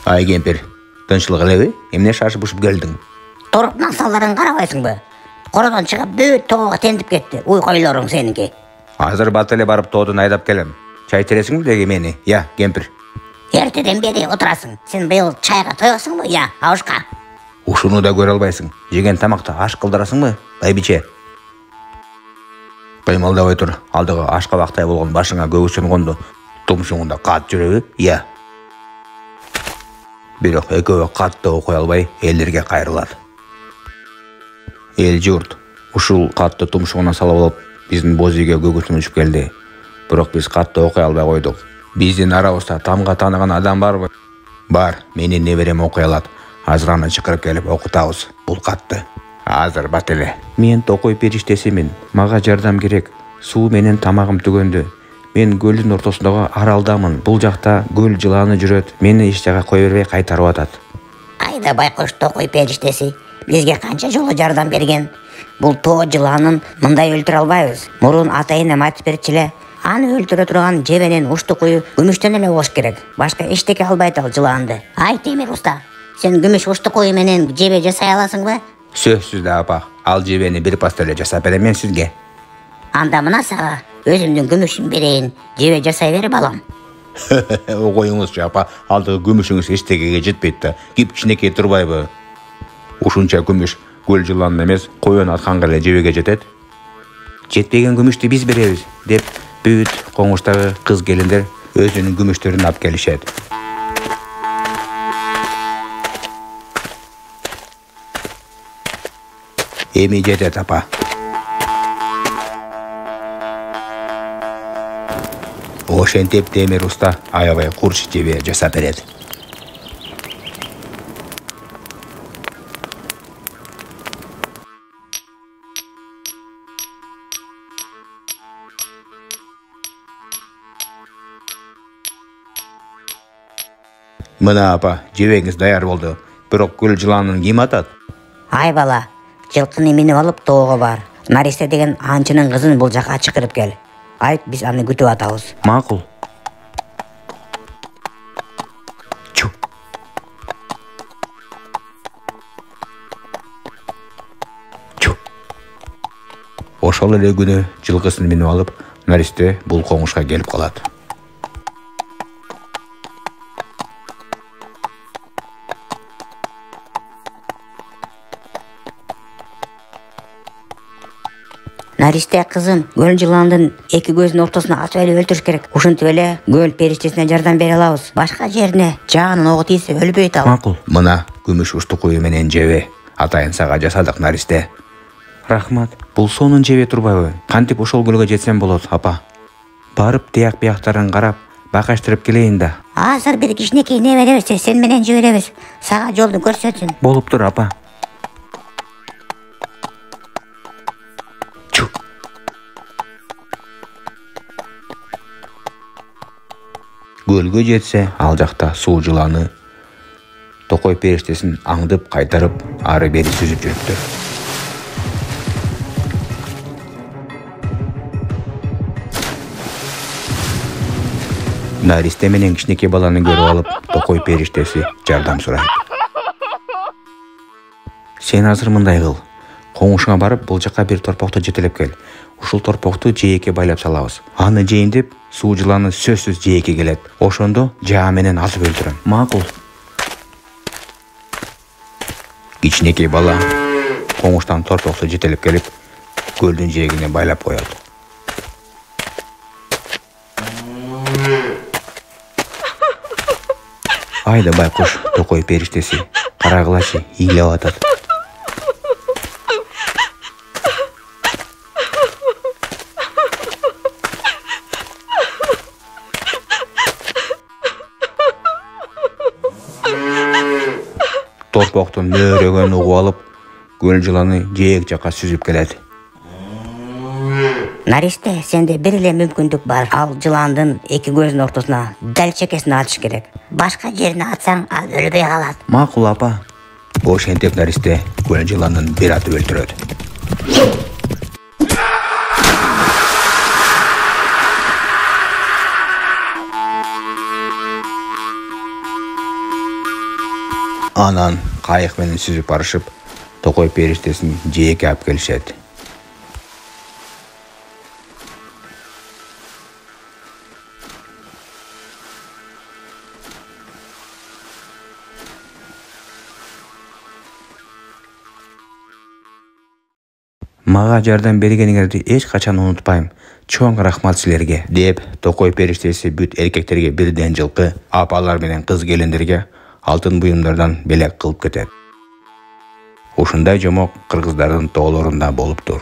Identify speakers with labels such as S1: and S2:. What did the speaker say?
S1: Ай кемпир, тынчылык элеби? Эмне шашып ушуп келдиң?
S2: Туруп насаларың карабайсыңбы? Кородон чыгып бүт тоого тентип кетти. Уйкойлоруң сеники.
S1: Азыр бат эле барып тоодон айдап келем. Чай тересиңби деги мени? Я, кемпир.
S2: Эртеден бери отурасың. Сен быйыл чайга тоесуңбу? Я, абышка.
S1: Ушуну да көрө албайсың. Жеген тамакты аш кылдырасыңбы, байбиче? Кыймылдабай тур. Алдыгы ашкабактай болгон башыңа көгүчөн конду. Тумшуңунда кат жүрөбү? Я. Бирок экөө катты окуй албай элдерге кайрылат. Эл журт ушул катты тумшугуна салып алып, биздин боз үйгө көгүчөн учуп келди. Бирок биз катты окуй албай койдук. Биздин арабызда тамга тааныган адам барбы? Бар, менин неберем окуй алат. Азыр аны чакырып келип окутабыз бул катты. Азыр бат эле. Мен токой периштесимин. Мага жардам керек. Суу менен тамагым түгөндү. Мен көлдүн ортосундагы аралдамын. Бул жакта көл жыланы жүрөт. Мени эч жака кое бербей кайтарып атат.
S2: Кайда байкош токой периштеси? Бизге канча жолу жардам берген. Бул тоо жыланын мындай өлтүрө албайбыз. Мурун атайынем айтып берчү эле. Аны өлтүрө турган жебенин ушту куyu күмүштөн эле болуш керек. Башка эчтеке албайт ал жыланды. Ай Темир уста, сен күмүш ушту куyu менен жебе жасай аласыңбы?
S1: Сөзсүз да апа. Ал жебени бир паста эле жасап берем мен сизге.
S2: Анда мына сага өзүмдүн күмүшүм берейин. Жебе жасай бер балам.
S1: Коюңузчу апа, алдыгы күмүшүңүз эчтекеге жетпейт да. Кичинекей турбайбы? Ушунча күмүш көл жыланын эмес, коюн атканга эле жебеге жетет. Жетпеген күмүштү биз беребиз деп бүт коңуштагы кыз келиндер өзүнүн күмүштөрүн алып келишет. Эми жетет апа. Ошентип Темир уста аябай курч жебе жасап берет. Мына апа, жебеңиз даяр болду. Бирок көл жыланын ким атат?
S2: Ай бала, жылкыны минип алып тоого бар. Наристе деген анчынын кызын бул жака чакырып кел. Айт, биз аны күтүп атабыз.
S1: Макул. Чу. Чу. Ошол эле күнү жылкысын минип алып, Наристе бул коңушка келип калат.
S2: Наристе кызын көл жыландын эки көзүнүн ортосуна атып эле өлтүрүш керек. Ушинтип эле көл периштесине жардам бере алабыз. Башка жерине жаанын ого тийсе өлбөйт ал.
S1: Макул. Мына күмүш ушту куyu менен жебе. Атайын сага жасадык Наристе. Рахмат. Бул сонун жебе турбайбы? Кантип ошол көлгө жетсем болот, апа? Барып тияк бияктарын карап, бакаштырып келейин да.
S2: Азыр бир кичинекей неберебиз, сен менен жиберебиз. Сага жолду көрсөтсүн.
S1: Болуптур, апа. Көлгө жетсе, ал жакта суу жыланы токой периштесин аңдып кайтарып, ары бери сүзүп жүрүптүр. Наристе менен кичинекей баланы көрүп алып, токой периштеси жардам сурайт. Сен азыр мындай кыл. Коңушуңа барып, бул жака бир торпокту жетелеп кел. Ушул торпокту жээкке байлап салабыз. Аны жейин деп, суу жыланы сөзсүз жээкке келет. Ошондо жаа менен атып өлтүрөм. Макул. Кичинекей бала коңуштан торпокту жетелеп келип, көлдүн жээгине байлап коет. Айда байкуш, токой периштеси, карагылачы, ыйлап атат. Торпоктун мөөрөгөнүн угуп алып, көл жыланы жээк жака сүзүп келет.
S2: Наристе, сенде бир эле мүмкүндүк бар. Ал жыландын эки көзүнүн ортосуна дал чекесине атыш керек. Башка жерине атсаң, ал өлбөй калат.
S1: Макул, апа. Ошентип Наристе көл жыланын бир атып өлтүрөт. Анан кайык менен сүзүп барышып, токой периштесин жээкке алып келишет. Мага жардам бергениңерди эч качан унутпайм. Чоң рахмат силерге, деп токой периштеси бүт эркектерге бирден жылкы, апалар менен кыз келиндерге алтын буюмдардан белек кылып кетет. Ушундай жомок кыргыздардын тоолорунда болуптур.